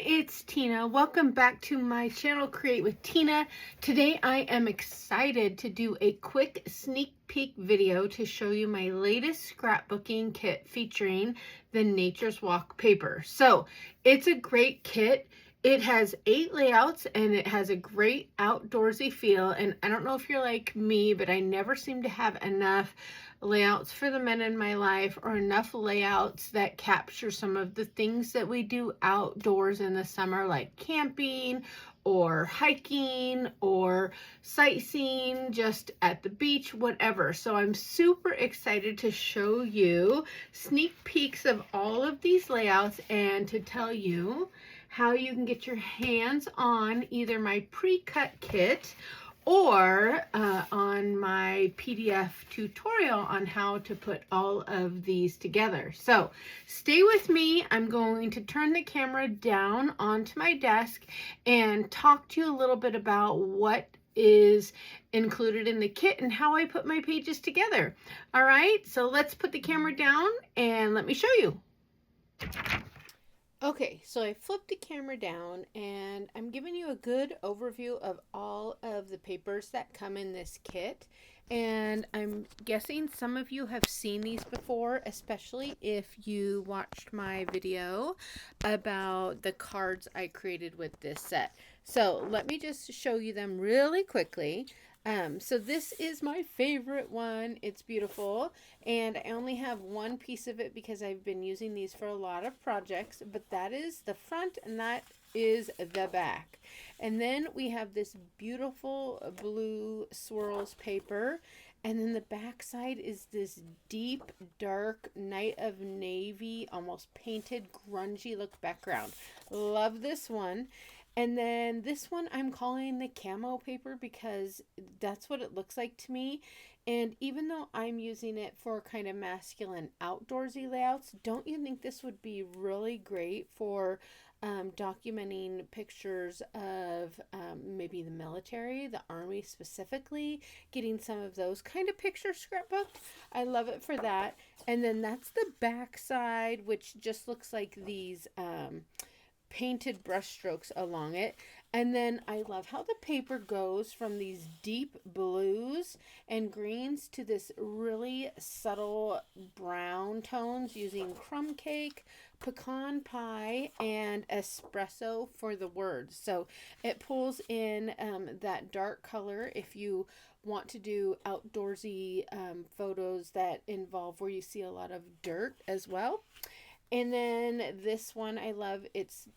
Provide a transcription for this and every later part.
it's Tina. Welcome back to my channel, Create with Tina. Today I am excited to do a quick sneak peek video to show you my latest scrapbooking kit featuring the Nature's Walk paper. So it's a great kit. It has 8 layouts and it has a great outdoorsy feel. And I don't know if you're like me, but I never seem to have enough layouts for the men in my life or enough layouts that capture some of the things that we do outdoors in the summer, like camping or hiking or sightseeing just at the beach, whatever. So I'm super excited to show you sneak peeks of all of these layouts and to tell you how you can get your hands on either my pre-cut kit or on my PDF tutorial on how to put all of these together. So stay with me. I'm going to turn the camera down onto my desk and talk to you a little bit about what is included in the kit and how I put my pages together. All right, so let's put the camera down and let me show you. Okay, so I flipped the camera down and I'm giving you a good overview of all of the papers that come in this kit. And I'm guessing some of you have seen these before, especially if you watched my video about the cards I created with this set. So let me just show you them really quickly. So this is my favorite one. It's beautiful, and I only have one piece of it because I've been using these for a lot of projects, but that is the front and that is the back. And then we have this beautiful blue swirls paper, and then the back side is this deep dark night of navy, almost painted grungy look background. Love this one. And then this one I'm calling the camo paper because that's what it looks like to me. And even though I'm using it for kind of masculine outdoorsy layouts, don't you think this would be really great for documenting pictures of maybe the military, the army specifically, getting some of those kind of pictures scrapbooked? I love it for that. And then that's the back side, which just looks like these painted brush strokes along it. And then I love how the paper goes from these deep blues and greens to this really subtle brown tones using crumb cake, pecan pie, and espresso for the words. So it pulls in that dark color if you want to do outdoorsy photos that involve where you see a lot of dirt as well. And then this one I love. It's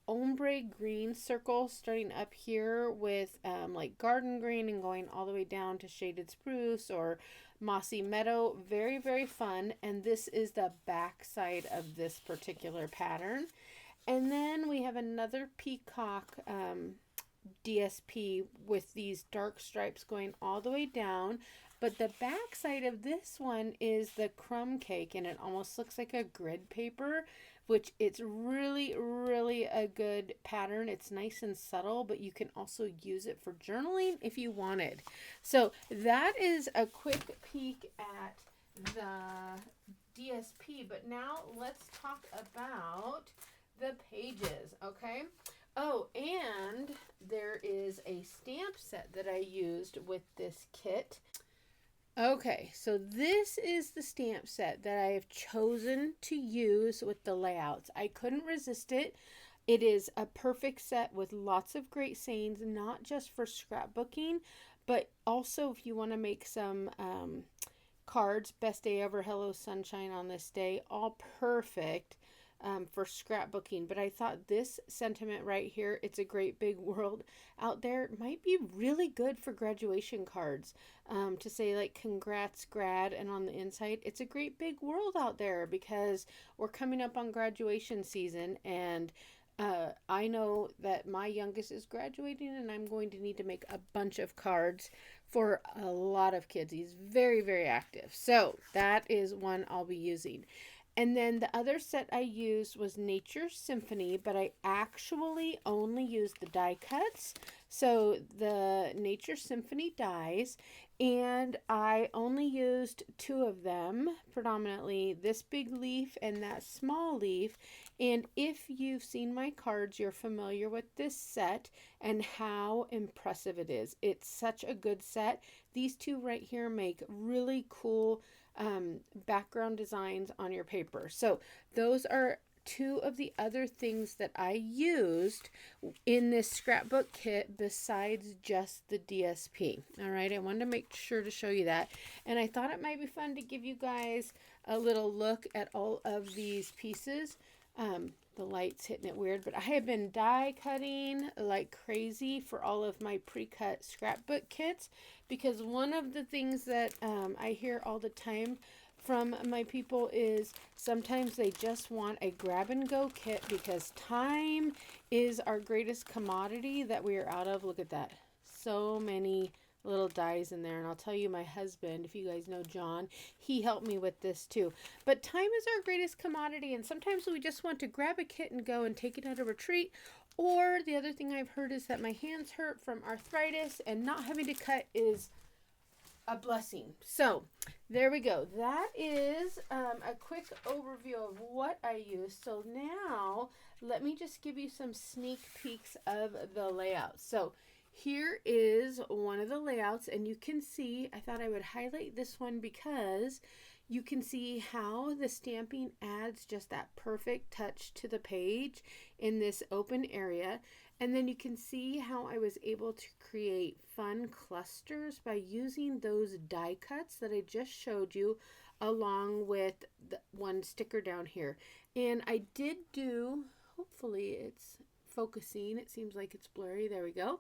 ombre green circle starting up here with like garden green and going all the way down to shaded spruce or mossy meadow. Very, very fun. And this is the back side of this particular pattern. And then we have another peacock DSP with these dark stripes going all the way down. But the back side of this one is the crumb cake, and it almost looks like a grid paper, which it's really, really a good pattern. It's nice and subtle, but you can also use it for journaling if you wanted. So that is a quick peek at the DSP, but now let's talk about the pages, okay? Oh, and there is a stamp set that I used with this kit. Okay, so this is the stamp set that I have chosen to use with the layouts. I couldn't resist it. It is a perfect set with lots of great sayings, not just for scrapbooking, but also if you want to make some cards, best day ever, hello sunshine on this day, all perfect for scrapbooking. But I thought this sentiment right here, it's a great big world out there, might be really good for graduation cards, to say like congrats grad, and on the inside it's a great big world out there because we're coming up on graduation season, and I know that my youngest is graduating and I'm going to need to make a bunch of cards for a lot of kids. He's very, very active, so that is one I'll be using. And then the other set I used was Nature Symphony, but I actually only used the die cuts. So the Nature Symphony dies, and I only used two of them, predominantly this big leaf and that small leaf. And if you've seen my cards, you're familiar with this set and how impressive it is. It's such a good set. These two right here make really cool background designs on your paper. So those are two of the other things that I used in this scrapbook kit besides just the DSP. All right, I wanted to make sure to show you that. And I thought it might be fun to give you guys a little look at all of these pieces. The light's hitting it weird, but I have been die cutting like crazy for all of my pre-cut scrapbook kits, because one of the things that I hear all the time from my people is sometimes they just want a grab and go kit because time is our greatest commodity that we are out of. Look at that. So many little dies in there. And I'll tell you, my husband, if you guys know John, he helped me with this too. But time is our greatest commodity. And sometimes we just want to grab a kit and go and take it at a retreat. Or the other thing I've heard is that my hands hurt from arthritis, and not having to cut is a blessing. So there we go. That is a quick overview of what I use. So now let me just give you some sneak peeks of the layout. So here is one of the layouts, and you can see, I thought I would highlight this one because you can see how the stamping adds just that perfect touch to the page in this open area. And then you can see how I was able to create fun clusters by using those die cuts that I just showed you, along with the one sticker down here. And I did do, hopefully it's focusing, it seems like it's blurry, there we go.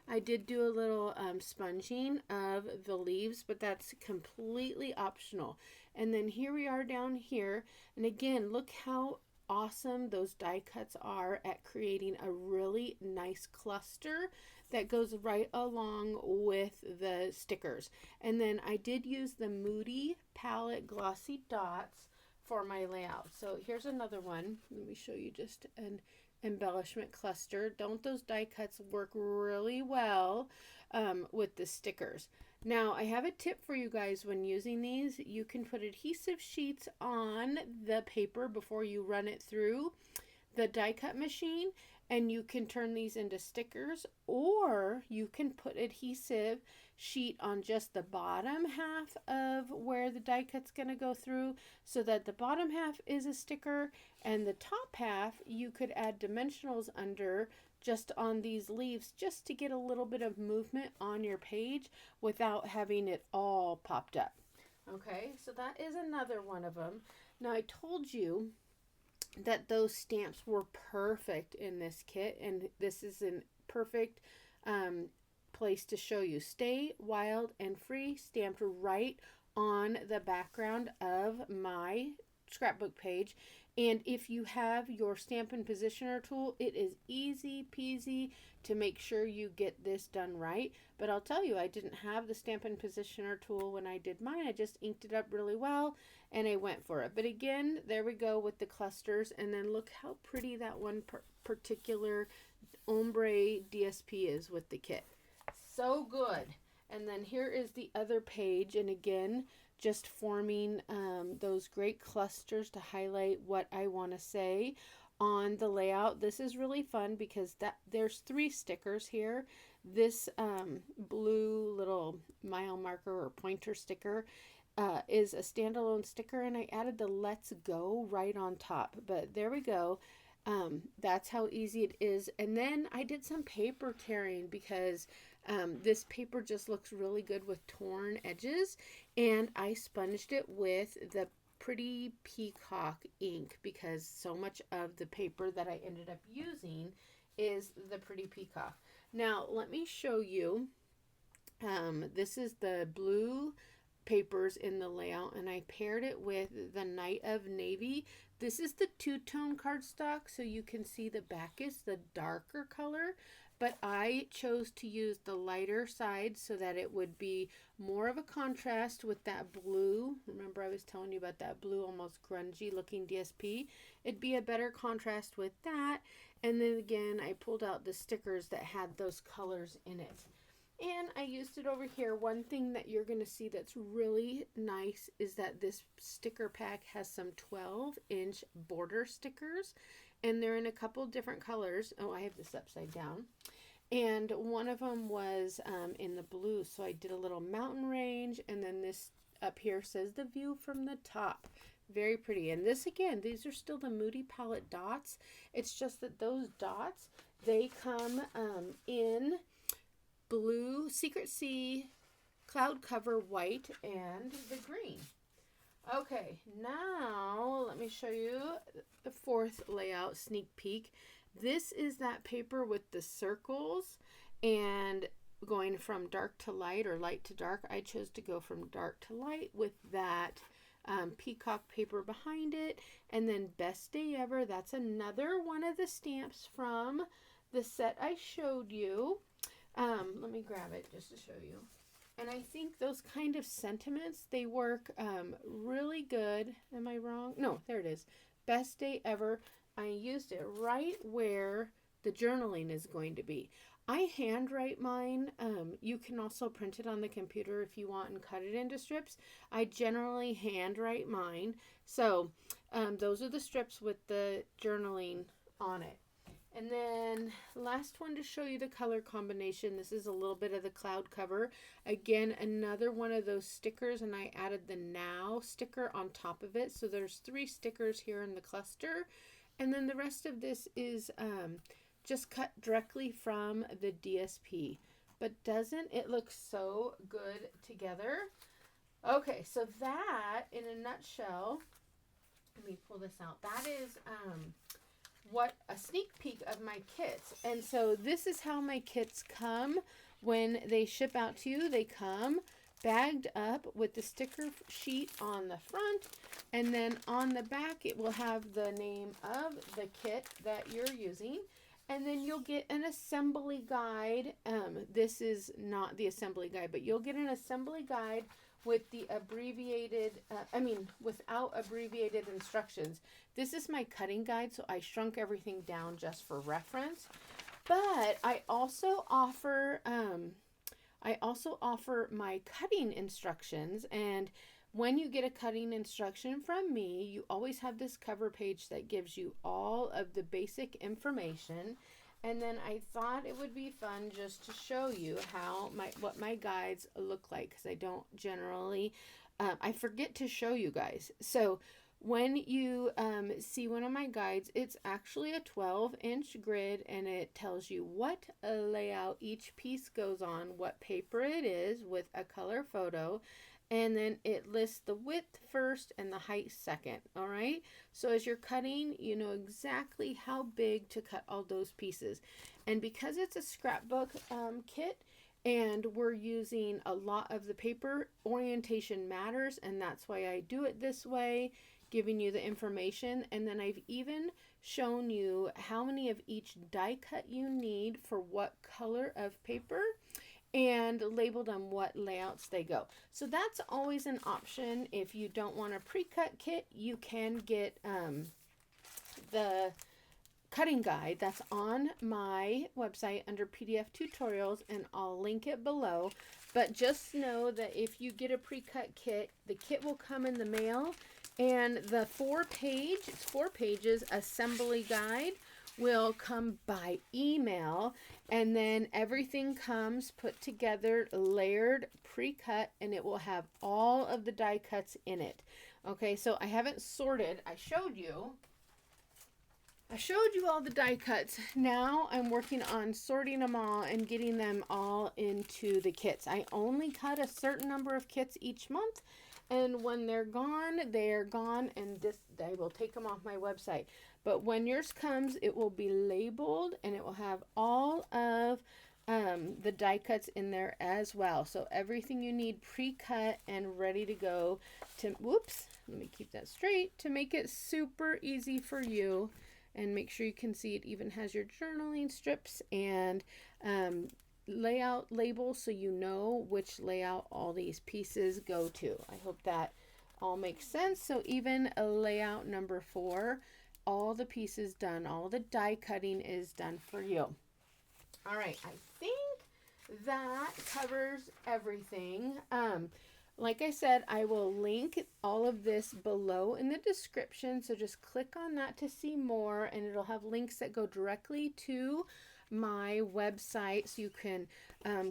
I did do a little sponging of the leaves, but that's completely optional. And then here we are down here, and again, look how awesome those die cuts are at creating a really nice cluster that goes right along with the stickers. And then I did use the Moody palette glossy dots for my layout. So here's another one. Let me show you just an embellishment cluster. Don't those die cuts work really well with the stickers? Now, I have a tip for you guys when using these. You can put adhesive sheets on the paper before you run it through the die cut machine, and you can turn these into stickers, or you can put adhesive sheet on just the bottom half of where the die cut's going to go through, so that the bottom half is a sticker, and the top half you could add dimensionals under just on these leaves, just to get a little bit of movement on your page without having it all popped up. Okay, so that is another one of them. Now, I told you that those stamps were perfect in this kit, and this is a perfect place to show you. Stay Wild and Free, stamped right on the background of my scrapbook page. And if you have your Stampin' Positioner tool, it is easy peasy to make sure you get this done right. But I'll tell you, I didn't have the Stampin' Positioner tool when I did mine. I just inked it up really well, and I went for it. But again, there we go with the clusters. And then look how pretty that one particular ombre DSP is with the kit. So good. And then here is the other page, and again, just forming those great clusters to highlight what I want to say on the layout. This is really fun because there's 3 stickers here. This blue little mile marker or pointer sticker is a standalone sticker, and I added the Let's Go right on top. But there we go. That's how easy it is. And then I did some paper tearing because this paper just looks really good with torn edges, and I sponged it with the Pretty Peacock ink because so much of the paper that I ended up using is the Pretty Peacock. Now let me show you. This is the blue papers in the layout, and I paired it with the Night of Navy. This is the two-tone cardstock, so you can see the back is the darker color, but I chose to use the lighter side so that it would be more of a contrast with that blue. Remember, I was telling you about that blue, almost grungy looking DSP. It'd be a better contrast with that. And then again, I pulled out the stickers that had those colors in it. And I used it over here. One thing that you're going to see that's really nice is that this sticker pack has some 12-inch border stickers, and they're in a couple different colors. Oh, I have this upside down. And one of them was in the blue, so I did a little mountain range, and then this up here says the view from the top. Very pretty. And this, again, these are still the Moody palette dots. It's just that those dots, they come in blue, Secret Sea, cloud cover, white, and the green. Okay, now let me show you the fourth layout sneak peek. This is that paper with the circles and going from dark to light or light to dark. I chose to go from dark to light with that peacock paper behind it. And then Best Day Ever, that's another one of the stamps from the set I showed you. Let me grab it just to show you. And I think those kind of sentiments, they work really good. Am I wrong? No, there it is. Best Day Ever. I used it right where the journaling is going to be. I handwrite mine. You can also print it on the computer if you want and cut it into strips. I generally handwrite mine. So those are the strips with the journaling on it. And then last one to show you the color combination. This is a little bit of the cloud cover. Again, another one of those stickers, and I added the now sticker on top of it. So there's 3 stickers here in the cluster. And then the rest of this is just cut directly from the DSP. But doesn't it look so good together? Okay, so that in a nutshell, let me pull this out. That is what a sneak peek of my kits. And so this is how my kits come when they ship out to you. They come bagged up with the sticker sheet on the front, and then on the back it will have the name of the kit that you're using, and then you'll get an assembly guide. This is not the assembly guide, but you'll get an assembly guide with the abbreviated, without abbreviated instructions. This is my cutting guide, so I shrunk everything down just for reference. But I also offer my cutting instructions, and when you get a cutting instruction from me, you always have this cover page that gives you all of the basic information. And then I thought it would be fun just to show you what my guides look like, because I don't generally, I forget to show you guys. So when you see one of my guides, it's actually a 12-inch grid, and it tells you what layout each piece goes on, what paper it is with a color photo, and then it lists the width first and the height second. All right, so as you're cutting, you know exactly how big to cut all those pieces. And because it's a scrapbook kit and we're using a lot of the paper, orientation matters, and that's why I do it this way, giving you the information. And then I've even shown you how many of each die cut you need for what color of paper, and labeled them what layouts they go. So that's always an option. If you don't want a pre-cut kit, you can get the cutting guide that's on my website under PDF tutorials, and I'll link it below. But just know that if you get a pre-cut kit, the kit will come in the mail, and the 4 pages assembly guide will come by email, and then everything comes put together, layered, pre-cut, and it will have all of the die cuts in it. Okay, so I haven't sorted. I showed you all the die cuts. Now I'm working on sorting them all and getting them all into the kits. I only cut a certain number of kits each month, and when they're gone, and I will take them off my website. But when yours comes, it will be labeled, and it will have all of the die cuts in there as well. So everything you need pre-cut and ready to go to, let me keep that straight, to make it super easy for you. And make sure you can see it even has your journaling strips and layout labels, so you know which layout all these pieces go to. I hope that all makes sense. So even a layout number 4, all the pieces done, all the die cutting is done for you. All right, I think that covers everything. Like I said, I will link all of this below in the description. So just click on that to see more, and it'll have links that go directly to my website. So you can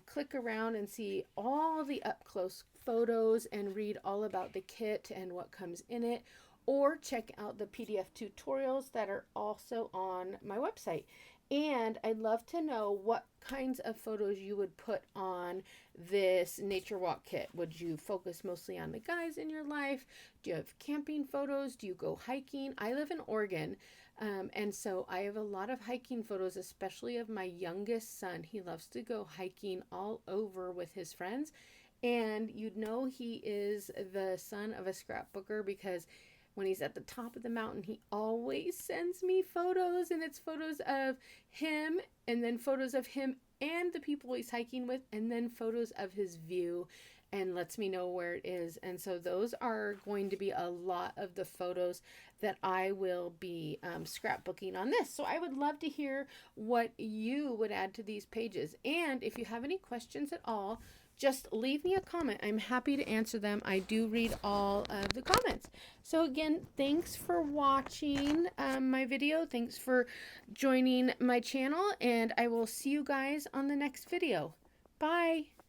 click around and see all the up close photos and read all about the kit and what comes in it, or check out the PDF tutorials that are also on my website. And I'd love to know what kinds of photos you would put on this nature walk kit. Would you focus mostly on the guys in your life? Do you have camping photos? Do you go hiking? I live in Oregon, and so I have a lot of hiking photos, especially of my youngest son. He loves to go hiking all over with his friends. And you'd know he is the son of a scrapbooker because when he's at the top of the mountain, he always sends me photos, and it's photos of him, and then photos of him and the people he's hiking with, and then photos of his view, and lets me know where it is. And so those are going to be a lot of the photos that I will be scrapbooking on this. So I would love to hear what you would add to these pages. And if you have any questions at all, just leave me a comment. I'm happy to answer them. I do read all of the comments. So again, thanks for watching my video. Thanks for joining my channel, and I will see you guys on the next video. Bye.